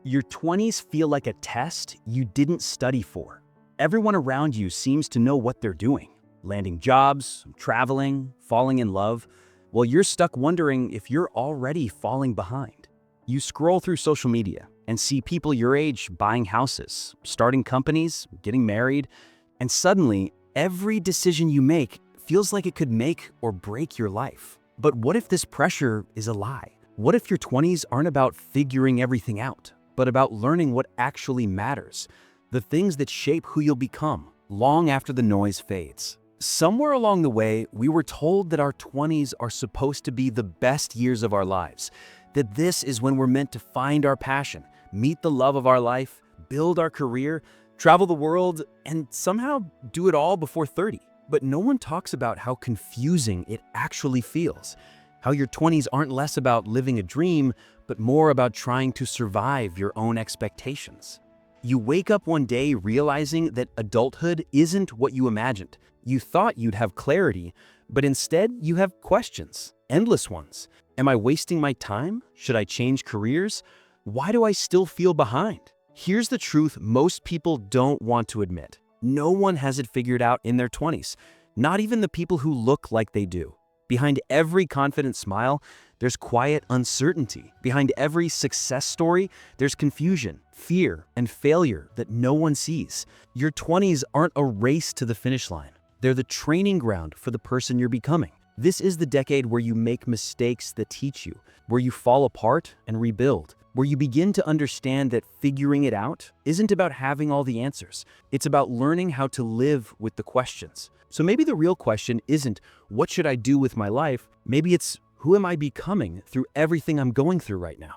Your 20s feel like a test you didn't study for. Everyone around you seems to know what they're doing, landing jobs, traveling, falling in love, while you're stuck wondering if you're already falling behind. You scroll through social media and see people your age buying houses, starting companies, getting married, and suddenly every decision you make feels like it could make or break your life. But what if this pressure is a lie? What if your 20s aren't about figuring everything out, but about learning what actually matters, the things that shape who you'll become long after the noise fades? Somewhere along the way, we were told that our 20s are supposed to be the best years of our lives, that this is when we're meant to find our passion, meet the love of our life, build our career, travel the world, and somehow do it all before 30. But no one talks about how confusing it actually feels, how your 20s aren't less about living a dream, but more about trying to survive your own expectations. You wake up one day realizing that adulthood isn't what you imagined. You thought you'd have clarity, but instead you have questions, endless ones. Am I wasting my time? Should I change careers? Why do I still feel behind? Here's the truth most people don't want to admit. No one has it figured out in their 20s, not even the people who look like they do. Behind every confident smile, there's quiet uncertainty. Behind every success story, there's confusion, fear, and failure that no one sees. Your 20s aren't a race to the finish line. They're the training ground for the person you're becoming. This is the decade where you make mistakes that teach you, where you fall apart and rebuild, where you begin to understand that figuring it out isn't about having all the answers. It's about learning how to live with the questions. So maybe the real question isn't, what should I do with my life? Maybe it's, who am I becoming through everything I'm going through right now?